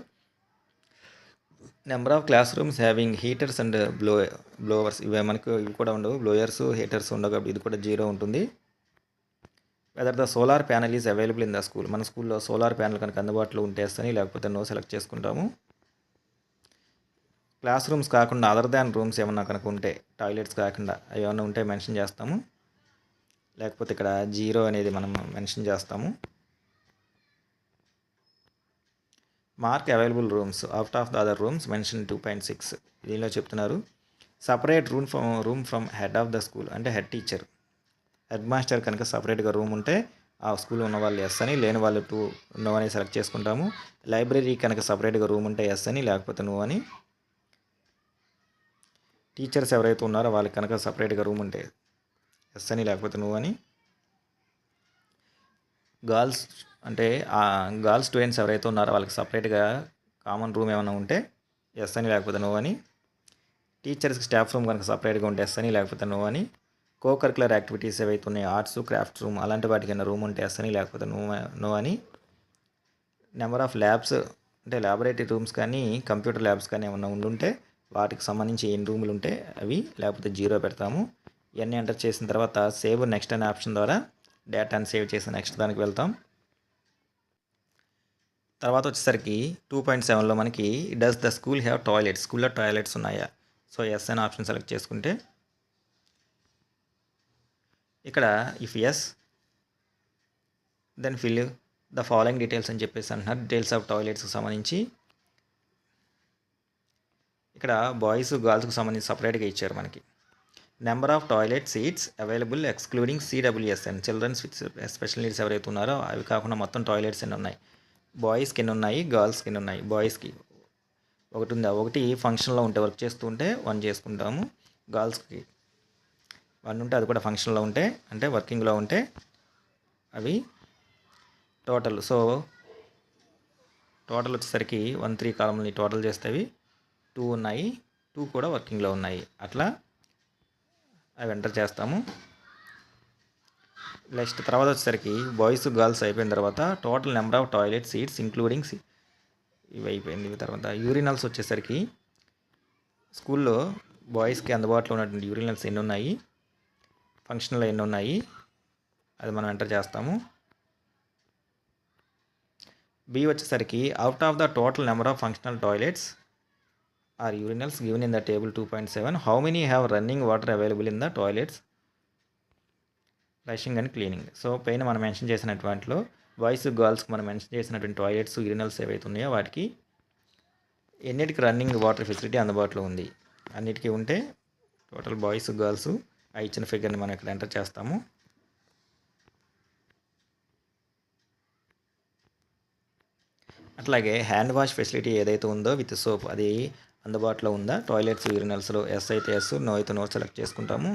Number of class rooms having heaters and blowers, ఇవి కూడా ఉండవు, బ్లోయర్స్ హీటర్స్ ఉండవు కాబట్టి ఇది కూడా 0 ఉంటుంది. Whether the solar panel is available in the school, మన స్కూల్లో సోలార్ ప్యానల్ కనుక అందుబాటులో ఉంటేస్తని, లేకపోతే నో సెలెక్ట్ చేసుకుంటాము. క్లాస్ రూమ్స్ కాకుండా అదర్ దాన్ రూమ్స్ ఏమన్నా కనుక ఉంటే, టాయిలెట్స్ కాకుండా అవి ఏమన్నా ఉంటే మెన్షన్ చేస్తాము, లేకపోతే ఇక్కడ 0 అనేది మనం మెన్షన్ చేస్తాము. Mark available rooms out of the other rooms mention 2.6, దీనిలో చెప్తున్నారు. Separate room from head of the school, అంటే హెడ్ టీచర్, హెడ్ మాస్టర్ కనుక సపరేట్గా రూమ్ ఉంటే ఆ స్కూల్లో ఉన్న వాళ్ళు ఎస్ అని, లేని వాళ్ళు 2 నో అని సెలెక్ట్ చేసుకుంటాము. లైబ్రరీ కనుక సపరేట్గా రూమ్ ఉంటే ఎస్ అని, లేకపోతే నో అని. టీచర్స్ ఎవరైతే ఉన్నారో వాళ్ళకి కనుక సపరేట్గా రూమ్ ఉంటే ఎస్ అని, లేకపోతే నో అని. గర్ల్స్ అంటే గర్ల్స్ స్టూడెంట్స్ ఎవరైతే ఉన్నారో వాళ్ళకి సపరేట్గా కామన్ రూమ్ ఏమైనా ఉంటే ఎస్ అని, లేకపోతే నో అని. టీచర్స్కి స్టాఫ్ రూమ్ కనుక సపరేట్గా ఉంటే ఎస్ అని, లేకపోతే నో అని. కో కరికులర్ యాక్టివిటీస్ ఏవైతే ఉన్నాయో ఆర్ట్స్, క్రాఫ్ట్స్ రూమ్ అలాంటి వాటికి రూమ్ ఉంటే ఎస్ అని, లేకపోతే నో అని. నెంబర్ ఆఫ్ ల్యాబ్స్, అంటే ల్యాబొరేటరీ రూమ్స్ కానీ కంప్యూటర్ ల్యాబ్స్ కానీ ఏమైనా ఉండుంటే వాటికి సంబంధించి ఎన్ని రూములు ఉంటే అవి, లేకపోతే 0 పెడతాము. ఇవన్నీ ఎంటర్ చేసిన తర్వాత సేవ్ నెక్స్ట్ అనే ఆప్షన్ ద్వారా డేటాని సేవ్ చేసి నెక్స్ట్ దానికి వెళ్తాం. తర్వాత వచ్చేసరికి 2.7లో మనకి does the school have toilets, స్కూల్లో టాయిలెట్స్ ఉన్నాయా, సో ఎస్ అనే ఆప్షన్ సెలెక్ట్ చేసుకుంటే ఇక్కడ if yes then fill the following details అని చెప్పేసి అంటున్నారు. డీటెయిల్స్ ఆఫ్ టాయిలెట్స్కి సంబంధించి ఇక్కడ బాయ్స్ గర్ల్స్కి సంబంధించి సపరేట్గా ఇచ్చారు మనకి. Number of toilet seats available excluding CWSN children's with special needs ఎవరైతే ఉన్నారో అవి కాకుండా మొత్తం టాయిలెట్స్ ఎన్ని ఉన్నాయి, బాయ్స్కి ఎన్ని ఉన్నాయి, గర్ల్స్కి ఎన్ని ఉన్నాయి. బాయ్స్కి ఒకటి ఉంది, ఒకటి ఫంక్షన్లో ఉంటే వర్క్ చేస్తూ ఉంటే 1 చేసుకుంటాము. గర్ల్స్కి 1 ఉంటే అది కూడా ఫంక్షన్లో ఉంటే అంటే వర్కింగ్లో ఉంటే అవి టోటల్. సో టోటల్ వచ్చేసరికి 1 3 కాలంని టోటల్ చేస్తే అవి 2 ఉన్నాయి, 2 కూడా వర్కింగ్లో ఉన్నాయి. అట్లా అవి ఎంటర్ చేస్తాము. నెక్స్ట్ తర్వాత వచ్చేసరికి బాయ్స్ గర్ల్స్ అయిపోయిన తర్వాత total number of toilet seats including ఇవి అయిపోయింది. తర్వాత యూరినల్స్ వచ్చేసరికి స్కూల్లో బాయ్స్కి అందుబాటులో ఉన్నటువంటి యూరినల్స్ ఎన్ని ఉన్నాయి, ఫంక్షన్లో ఎన్ని ఉన్నాయి అది మనం ఎంటర్ చేస్తాము. బి వచ్చేసరికి out of the total number of functional toilets or urinals given in the table 2.7 how many have running water available in the toilets flushing and cleaning. So పైన మనం మెన్షన్ చేసినటువంటిలో బాయ్స్ గర్ల్స్కి మనం మెన్షన్ చేసినటువంటి టాయిలెట్స్ యూరినల్స్ ఏవైతే ఉన్నాయో వాటికి ఎన్నిటికి రన్నింగ్ వాటర్ ఫెసిలిటీ అందుబాటులో ఉంది. అన్నిటికీ ఉంటే టోటల్ బాయ్స్ గర్ల్స్ ఆ ఇచ్చిన ఫిగర్ని మనం ఇక్కడ ఎంటర్ చేస్తాము. అట్లాగే హ్యాండ్ వాష్ ఫెసిలిటీ ఏదైతే ఉందో విత్ సోప్ అది అందుబాటులో ఉందా, టాయిలెట్స్ యూరినల్స్లో ఎస్ అయితే ఎస్, నో అయితే నో సెలెక్ట్ చేసుకుంటాము.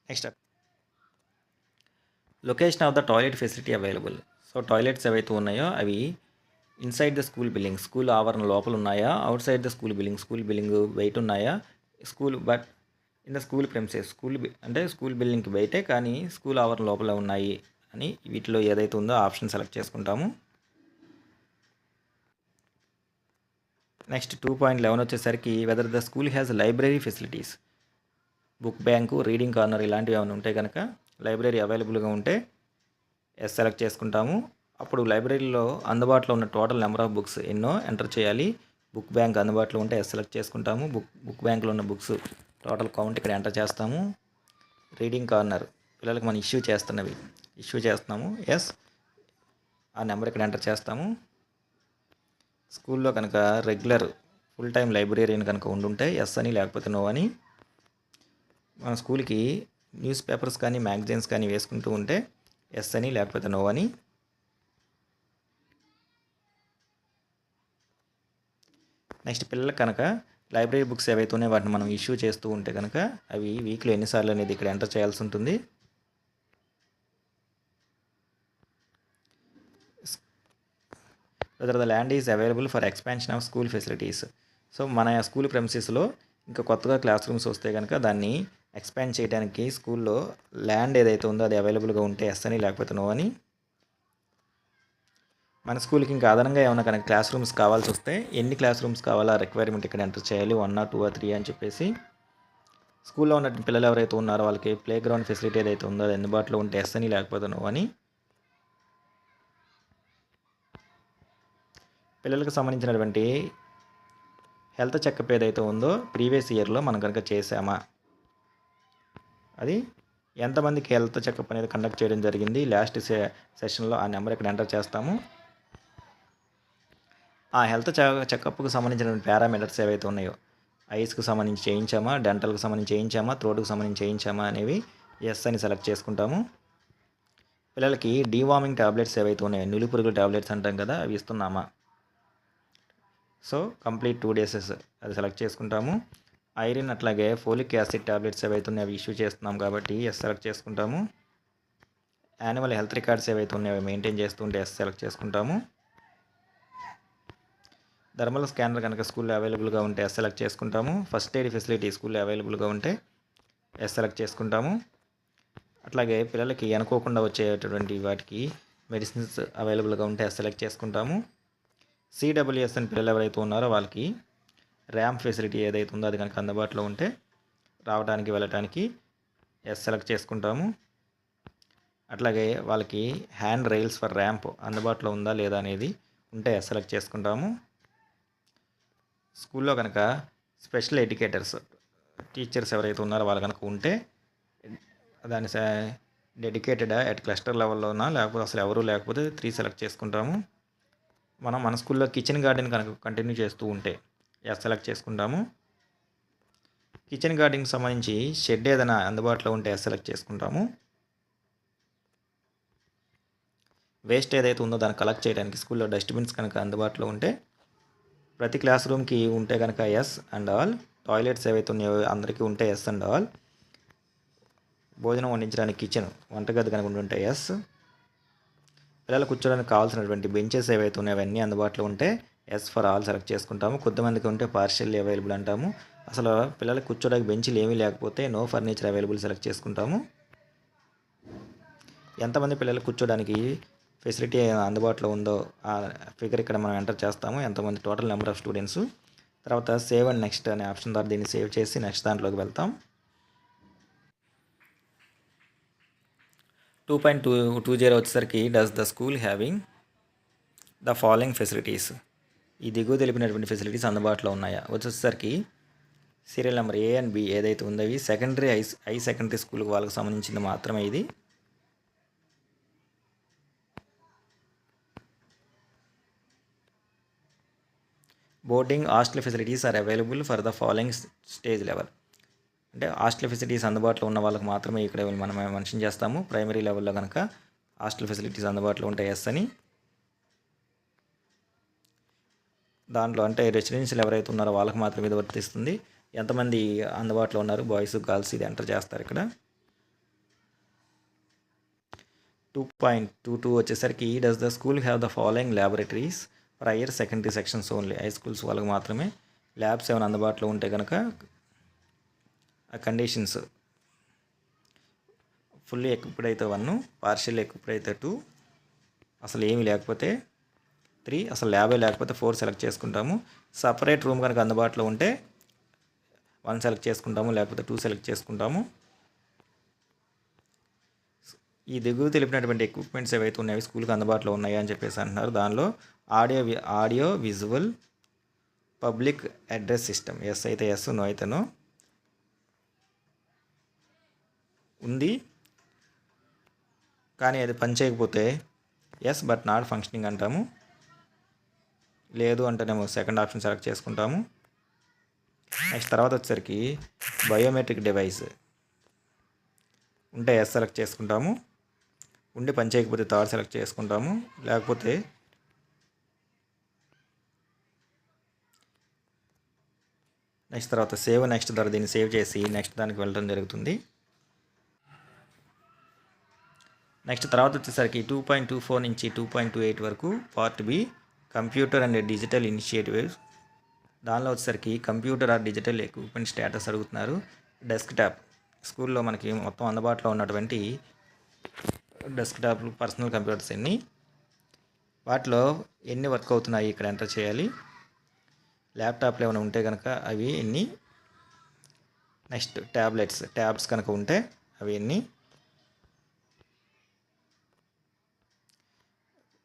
Next location of the toilet facility available. So toilets ఏవైతే ఉన్నాయో అవి inside the school building school ఆవరణ లోపల ఉన్నాయా, out side the school building బయట ఉన్నాయా, school but in the school premises అంటే స్కూల్ బిల్డింగ్కి బయటే కానీ స్కూల్ ఆవరణ లోపల ఉన్నాయి అని వీటిలో ఏదైతే ఉందో ఆప్షన్ సెలెక్ట్ చేసుకుంటాము. నెక్స్ట్ 2.11 వచ్చేసరికి whether the school has library facilities, book bank, reading corner ఇలాంటివి ఏమైనా ఉంటే కనుక లైబ్రరీ అవైలబుల్గా ఉంటే ఎస్ సెలెక్ట్ చేసుకుంటాము. అప్పుడు లైబ్రరీలో అందుబాటులో ఉన్న టోటల్ నెంబర్ ఆఫ్ బుక్స్ ఎన్నో ఎంటర్ చేయాలి. బుక్ బ్యాంక్ అందుబాటులో ఉంటే ఎస్ సెలెక్ట్ చేసుకుంటాము. బుక్ బ్యాంక్లో ఉన్న బుక్స్ టోటల్ కౌంట్ ఇక్కడ ఎంటర్ చేస్తాము. రీడింగ్ కార్నర్ పిల్లలకు మనం ఇష్యూ చేస్తున్నాము ఎస్, ఆ నెంబర్ ఇక్కడ ఎంటర్ చేస్తాము. స్కూల్లో కనుక రెగ్యులర్ ఫుల్ టైం లైబ్రరీని కనుక ఉండుంటే ఎస్ అని, లేకపోతే నో అని. మన స్కూల్కి న్యూస్ పేపర్స్ కానీ మ్యాగజైన్స్ కానీ వేసుకుంటూ ఉంటే ఎస్ అని, లేకపోతే నో అని. నెక్స్ట్ పిల్లలకు కనుక లైబ్రరీ బుక్స్ ఏవైతే ఉన్నాయో వాటిని మనం ఇష్యూ చేస్తూ ఉంటే కనుక అవి వీక్లో ఎన్నిసార్లు అనేది ఇక్కడ ఎంటర్ చేయాల్సి ఉంటుంది. Whether the land is available for expansion of school facilities. So మన స్కూల్ ప్రెమిసెస్లో ఇంకా కొత్తగా క్లాస్ రూమ్స్ వస్తే కనుక దాన్ని ఎక్స్పాండ్ చేయడానికి స్కూల్లో ల్యాండ్ ఏదైతే ఉందో అది అవైలబుల్గా ఉంటే ఎస్ అని, లేకపోతే నో అని. మన స్కూల్కి ఇంకా అదనంగా ఏమైనా కనుక క్లాస్ రూమ్స్ కావాల్సి వస్తే ఎన్ని క్లాస్ రూమ్స్ కావాలో రిక్వైర్మెంట్ ఇక్కడ ఎంటర్ చేయాలి, 1 or 2 or 3 అని చెప్పేసి. స్కూల్లో ఉన్న పిల్లలు ఎవరైతే ఉన్నారో వాళ్ళకి ప్లే గ్రౌండ్ ఫెసిలిటీ ఏదైతే ఉందో అది అందుబాటులో ఉంటే ఎస్ అని, లేకపోతే నో అని. పిల్లలకు సంబంధించినటువంటి హెల్త్ చెకప్ ఏదైతే ఉందో ప్రీవియస్ ఇయర్లో మనం కనుక చేసామా, అది ఎంతమందికి హెల్త్ చెకప్ అనేది కండక్ట్ చేయడం జరిగింది లాస్ట్ సెషన్లో ఆ నెంబర్ ఇక్కడ ఎంటర్ చేస్తాము. ఆ హెల్త్ చెకప్కి సంబంధించిన పారామీటర్స్ ఏవైతే ఉన్నాయో ఐస్కి సంబంధించి చేయించామా, డెంటల్కి సంబంధించి చేయించామా, థ్రోట్కి సంబంధించి చేయించామా అనేవి ఎస్ అని సెలెక్ట్ చేసుకుంటాము. పిల్లలకి డీవార్మింగ్ ట్యాబ్లెట్స్ ఏవైతే ఉన్నాయో నులిపురుగుల ట్యాబ్లెట్స్ అంటాం కదా అవి ఇస్తున్నామా. సో కంప్లీట్ 2 days అది సెలెక్ట్ చేసుకుంటాము. ఐరన్ అట్లాగే ఫోలిక్ యాసిడ్ ట్యాబ్లెట్స్ ఏవైతే ఉన్నాయో అవి ఇష్యూ చేస్తున్నాం కాబట్టి ఎస్ సెలెక్ట్ చేసుకుంటాము. యాన్యువల్ హెల్త్ రికార్డ్స్ ఏవైతే ఉన్నాయో అవి మెయింటైన్ చేస్తుంటే ఎస్ సెలెక్ట్ చేసుకుంటాము. థర్మల్ స్కానర్ కనుక స్కూల్లో అవైలబుల్గా ఉంటే ఎస్ సెలెక్ట్ చేసుకుంటాము. ఫస్ట్ ఎయిడ్ ఫెసిలిటీ స్కూల్లో అవైలబుల్గా ఉంటే ఎస్ సెలెక్ట్ చేసుకుంటాము. అట్లాగే పిల్లలకి అనుకోకుండా వచ్చేటటువంటి వాటికి మెడిసిన్స్ అవైలబుల్గా ఉంటే ఎస్ సెలెక్ట్ చేసుకుంటాము. సిడబ్ల్యూఎస్ఎన్ పిల్లలు ఎవరైతే ఉన్నారో వాళ్ళకి ర్యాంప్ ఫెసిలిటీ ఏదైతే ఉందో అది కనుక అందుబాటులో ఉంటే రావడానికి వెళ్ళటానికి ఎస్ సెలెక్ట్ చేసుకుంటాము. అట్లాగే వాళ్ళకి హ్యాండ్ రైల్స్ ఫర్ ర్యాంప్ అందుబాటులో ఉందా లేదా అనేది ఉంటే ఎస్ సెలెక్ట్ చేసుకుంటాము. స్కూల్లో కనుక స్పెషల్ ఎడ్యుకేటర్స్ టీచర్స్ ఎవరైతే ఉన్నారో వాళ్ళు కనుక ఉంటే దాని డెడికేటెడ్ ఎట్ క్లస్టర్ లెవెల్లోనా లేకపోతే అసలు ఎవరు లేకపోతే 3 సెలెక్ట్ చేసుకుంటాము. మన స్కూల్లో కిచెన్ గార్డెన్ కనుక కంటిన్యూ చేస్తూ ఉంటే ఎస్ సెలెక్ట్ చేసుకుంటాము. కిచెన్ గార్డెన్కి సంబంధించి షెడ్ ఏదైనా అందుబాటులో ఉంటే ఎస్ సెలెక్ట్ చేసుకుంటాము. వేస్ట్ ఏదైతే ఉందో దాన్ని కలెక్ట్ చేయడానికి స్కూల్లో డస్ట్బిన్స్ కనుక అందుబాటులో ఉంటే ప్రతి క్లాస్ రూమ్కి ఉంటే కనుక ఎస్ అండ్ ఆల్. టాయిలెట్స్ ఏవైతే ఉన్నాయో అందరికీ ఉంటే ఎస్ అండ్ ఆల్. భోజనం వండించడానికి కిచెన్ వంటగది కనుక ఉంటే ఎస్. పిల్లలు కూర్చోడానికి కావాల్సినటువంటి బెంచెస్ ఏవైతే ఉన్నాయో అవన్నీ అందుబాటులో ఉంటే ఎస్ ఫర్ ఆల్ సెలెక్ట్ చేసుకుంటాము. కొద్దిమందికి ఉంటే పార్షియల్లీ అవైలబుల్ అంటాము. అసలు పిల్లలకు కూర్చోడానికి బెంచ్లు ఏమీ లేకపోతే నో ఫర్నిచర్ అవైలబుల్ సెలెక్ట్ చేసుకుంటాము. ఎంతమంది పిల్లలు కూర్చోడానికి ఫెసిలిటీ అందుబాటులో ఉందో ఆ ఫిగర్ ఇక్కడ మనం ఎంటర్ చేస్తాము. ఎంతమంది టోటల్ నెంబర్ ఆఫ్ స్టూడెంట్స్. తర్వాత సేవ్ అండ్ నెక్స్ట్ అనే ఆప్షన్ ద్వారా దీన్ని సేవ్ చేసి నెక్స్ట్ దాంట్లోకి వెళ్తాం. 2.20 వచ్చేసరికి does the school having the following facilities. ఈ దిగువ తెలిపినటువంటి ఫెసిలిటీస్ అందుబాటులో ఉన్నాయా వచ్చేసరికి serial number A and B ఏదైతే ఉందో ఇవి సెకండరీ హై సెకండరీ స్కూల్కి వాళ్ళకి సంబంధించింది మాత్రమే. ఇది boarding hostel facilities are available for the following stage level. అంటే హాస్టల్ ఫెసిలిటీస్ అందుబాటులో ఉన్న వాళ్ళకి మాత్రమే ఇక్కడ మనం మెన్షన్ చేస్తాము. ప్రైమరీ లెవెల్లో కనుక హాస్టల్ ఫెసిలిటీస్ అందుబాటులో ఉంటాయి ఎస్ అని. దాంట్లో అంటే రెసిడెన్షియల్ ఎవరైతే ఉన్నారో వాళ్ళకి మాత్రమే ఇది వర్తిస్తుంది. ఎంతమంది అందుబాటులో ఉన్నారు బాయ్స్ గర్ల్స్ ఇది ఎంటర్ చేస్తారు ఇక్కడ. 2.22 వచ్చేసరికి does the school have the following laboratories for higher secondary sections only. High schools వాళ్ళకి మాత్రమే ల్యాబ్స్ ఏమైనా అందుబాటులో ఉంటే కనుక ఆ కండిషన్స్ ఫుల్లీ ఎక్విప్డ్ అయితే 1, పార్షియల్ ఎక్విప్డ్ అయితే 2, అసలు ఏమీ లేకపోతే 3, అసలు ల్యాబే లేకపోతే 4 సెలెక్ట్ చేసుకుంటాము. సపరేట్ రూమ్ కనుక అందుబాటులో ఉంటే 1 సెలెక్ట్ చేసుకుంటాము, లేకపోతే 2 సెలెక్ట్ చేసుకుంటాము. ఈ దిగువ తెలిపినటువంటి ఎక్విప్మెంట్స్ ఏవైతే ఉన్నాయో స్కూల్కి అందుబాటులో ఉన్నాయా అని చెప్పేసి అంటున్నారు. దానిలో audio visual public address system yes అయితే ఎస్, నో అయితే నో. ఉంది కానీ అది పని చేయకపోతే ఎస్ బట్ నాట్ ఫంక్షనింగ్ అంటాము. లేదు అంటేనేమో సెకండ్ ఆప్షన్ సెలెక్ట్ చేసుకుంటాము. నెక్స్ట్ తర్వాత వచ్చేసరికి బయోమెట్రిక్ డివైస్ ఉంటే ఎస్ సెలెక్ట్ చేసుకుంటాము. ఉండి పని చేయకపోతే థర్డ్ సెలెక్ట్ చేసుకుంటాము. లేకపోతే నెక్స్ట్ తర్వాత సేవ్ నెక్స్ట్ ద్వారా దీన్ని సేవ్ చేసి నెక్స్ట్ దానికి వెళ్ళడం జరుగుతుంది. నెక్స్ట్ తర్వాత వచ్చేసరికి 2.24 నుంచి 2.28 వరకు part B computer and digital initiatives. దానిలో వచ్చేసరికి computer or digital equipment status అడుగుతున్నారు. డెస్క్టాప్ స్కూల్లో మనకి మొత్తం అందుబాటులో ఉన్నటువంటి డెస్క్టాప్లు పర్సనల్ కంప్యూటర్స్ ఎన్ని, వాటిలో ఎన్ని వర్క్ అవుతున్నాయి ఇక్కడ ఎంటర్ చేయాలి. ల్యాప్టాప్లు ఏమైనా ఉంటే కనుక అవి ఎన్ని. నెక్స్ట్ ట్యాబ్స్ కనుక ఉంటే అవి ఎన్ని.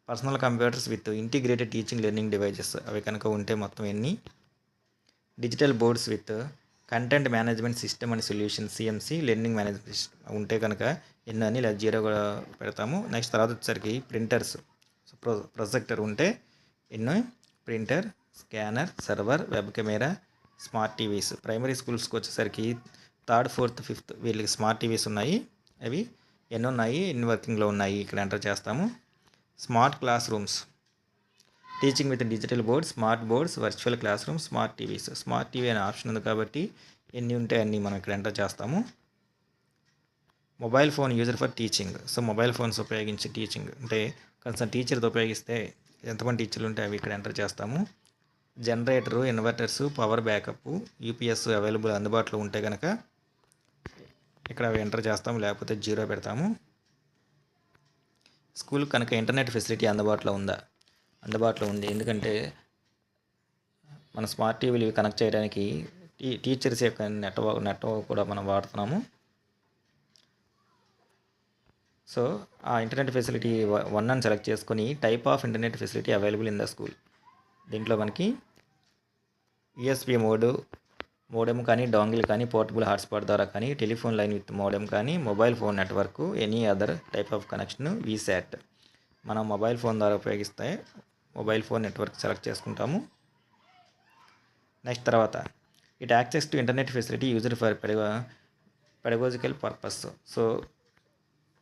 Personal computers with integrated teaching learning devices అవి కనుక ఉంటే మొత్తం ఎన్ని. Digital boards with content management system and solution CMC learning management system ఉంటే కనుక ఎన్ని అని లేదా 0 కూడా పెడతాము. నెక్స్ట్ తర్వాత వచ్చేసరికి ప్రింటర్స్ ప్రొజెక్టర్ ఉంటే ఎన్నో. Printer, scanner, server, web camera, smart TVs. Primary స్కూల్స్కి వచ్చేసరికి 3rd, 4th, 5th వీళ్ళకి స్మార్ట్ టీవీస్ ఉన్నాయి. అవి ఎన్ని ఉన్నాయి, ఎన్ని వర్కింగ్లో ఉన్నాయి ఇక్కడ ఎంటర్ చేస్తాము. Smart class rooms teaching with digital boards, smart boards, virtual class room, smart TVs. Smart TV అనే ఆప్షన్ ఉంది కాబట్టి ఎన్ని ఉంటే అన్నీ మనం ఇక్కడ ఎంటర్ చేస్తాము. Mobile phone user for teaching. So mobile phones ఉపయోగించి టీచింగ్ అంటే కన్సర్న్ టీచర్తో ఉపయోగిస్తే ఎంతమంది టీచర్లు ఉంటే అవి ఇక్కడ ఎంటర్ చేస్తాము. Generator, inverters, power backup, UPS available అందుబాటులో ఉంటే కనుక ఇక్కడ అవి ఎంటర్ చేస్తాము, లేకపోతే 0 పెడతాము. స్కూల్ కనుక ఇంటర్నెట్ ఫెసిలిటీ అందుబాటులో ఉందా? అందుబాటులో ఉంది. ఎందుకంటే మన స్మార్ట్ టీవీలు ఇవి కనెక్ట్ చేయడానికి టీచర్స్ యొక్క నెట్వర్క్ కూడా మనం వాడుతున్నాము. సో ఆ ఇంటర్నెట్ ఫెసిలిటీ 1 అని సెలెక్ట్ చేసుకొని type of internet facility available in the school. దీంట్లో మనకి యూఎస్బీ మోడెమ్ కానీ, డాంగిల్ కానీ, పోర్టబుల్ హాట్స్పాట్ ద్వారా కానీ, టెలిఫోన్ లైన్ విత్ మోడెమ్ కానీ, mobile phone network, any other type of connection, VSAT మనం మొబైల్ ఫోన్ ద్వారా ఉపయోగిస్తే మొబైల్ ఫోన్ నెట్వర్క్ సెలెక్ట్ చేసుకుంటాము. నెక్స్ట్ తర్వాత it access to internet facility used for pedagogical purpose. So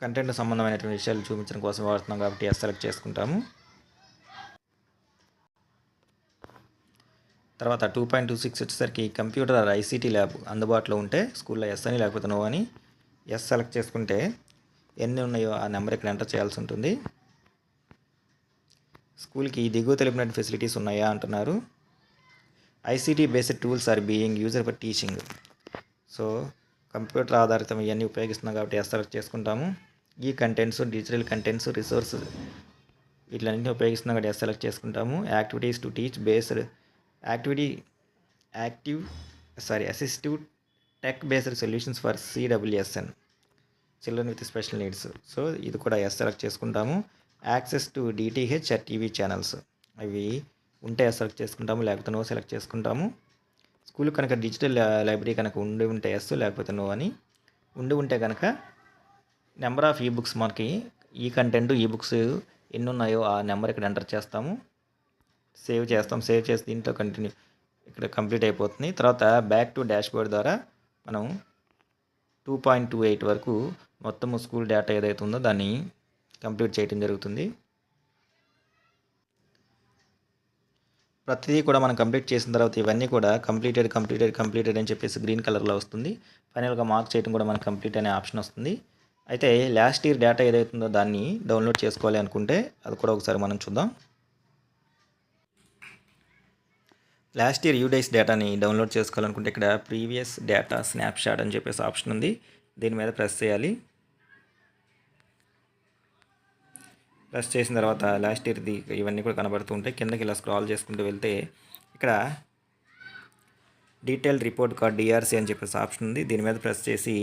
content సంబంధమైనటువంటి విషయాలు చూపించడం కోసం వాడుతున్నాం కాబట్టి ఎస్ సెలెక్ట్ చేసుకుంటాము. తర్వాత 2.26 వచ్చేసరికి కంప్యూటర్ ఆర్ ఐసీటీ ల్యాబ్ అందుబాటులో ఉంటే స్కూల్లో ఎస్ అని లేకపోతే నో అని. ఎస్ సెలెక్ట్ చేసుకుంటే ఎన్ని ఉన్నాయో ఆ నెంబర్ ఇక్కడ ఎంటర్ చేయాల్సి ఉంటుంది. స్కూల్కి దిగువ తెలిపిన ఫెసిలిటీస్ ఉన్నాయా అంటున్నారు. ICT based tools are being user for teaching. So computer ఆధారితం ఇవన్నీ ఉపయోగిస్తున్నాం కాబట్టి ఎస్ సెలెక్ట్ చేసుకుంటాము. ఈ కంటెంట్స్, డిజిటల్ కంటెంట్స్, రిసోర్సెస్ వీటిలన్నింటినీ ఉపయోగిస్తున్నాం కాబట్టి ఎస్ సెలెక్ట్ చేసుకుంటాము. Activities to teach based assistive tech based solutions for CWSN children with special needs. So ఇది కూడా ఎస్ సెలెక్ట్ చేసుకుంటాము. Access to DTH or TV channels అవి ఉంటే ఎస్ సెలెక్ట్ చేసుకుంటాము, లేకపోతే నో సెలెక్ట్ చేసుకుంటాము. స్కూల్ కనుక డిజిటల్ లైబ్రరీ కనుక ఉండి ఉంటే ఎస్, లేకపోతే నో అని. ఉండి ఉంటే కనుక నెంబర్ ఆఫ్ ఈబుక్స్ మనకి ఈ కంటెంట్ ఈబుక్స్ ఎన్ని ఉన్నాయో ఆ నెంబర్ ఇక్కడ ఎంటర్ చేస్తాము. సేవ్ చేస్తాం. సేవ్ చేసి దీంట్లో కంటిన్యూ ఇక్కడ కంప్లీట్ అయిపోతుంది. తర్వాత బ్యాక్ టు డాష్బోర్డ్ ద్వారా మనం 2.28 వరకు మొత్తం స్కూల్ డేటా ఏదైతే ఉందో దాన్ని కంప్లీట్ చేయడం జరుగుతుంది. ప్రతిదీ కూడా మనం కంప్లీట్ చేసిన తర్వాత ఇవన్నీ కూడా కంప్లీటెడ్ అని చెప్పేసి గ్రీన్ కలర్లో వస్తుంది. ఫైనల్గా మార్క్ చేయడం కూడా మనకు కంప్లీట్ అనే ఆప్షన్ వస్తుంది. అయితే లాస్ట్ ఇయర్ డేటా ఏదైతే ఉందో దాన్ని డౌన్లోడ్ చేసుకోవాలి అనుకుంటే అది కూడా ఒకసారి మనం చూద్దాం. లాస్ట్ ఇయర్ యూడైస్ డేటాని డౌన్లోడ్ చేసుకోవాలనుకుంటే ఇక్కడ ప్రీవియస్ డేటా స్నాప్షాట్ అని చెప్పేసి ఆప్షన్ ఉంది. దీని మీద ప్రెస్ చేయాలి. ప్రెస్ చేసిన తర్వాత లాస్ట్ ఇయర్ది ఇవన్నీ కూడా కనబడుతూ ఉంటాయి. కిందకి ఇలా స్క్రాల్ చేసుకుంటూ వెళ్తే ఇక్కడ డీటెయిల్డ్ రిపోర్ట్ కార్డ్ DRC అని చెప్పేసి ఆప్షన్ ఉంది. దీని మీద ప్రెస్ చేసి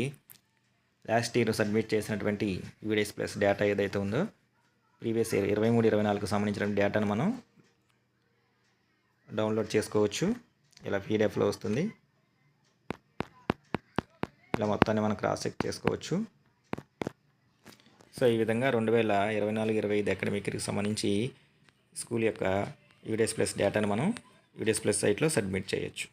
లాస్ట్ ఇయర్ సబ్మిట్ చేసినటువంటి యూడైస్ ప్లస్ డేటా ఏదైతే ఉందో ప్రీవియస్ ఇయర్ 23-24కు సంబంధించిన డేటాను మనం డౌన్లోడ్ చేసుకోవచ్చు. ఇలా PDFలో వస్తుంది. ఇలా మొత్తాన్ని మనం క్రాస్ చెక్ చేసుకోవచ్చు. సో ఈ విధంగా 2024-25 అకాడమిక్ ఇయర్కి సంబంధించి స్కూల్ యొక్క యూడైస్ ప్లస్ డేటాను మనం యూడైస్ ప్లస్ సైట్లో సబ్మిట్ చేయొచ్చు.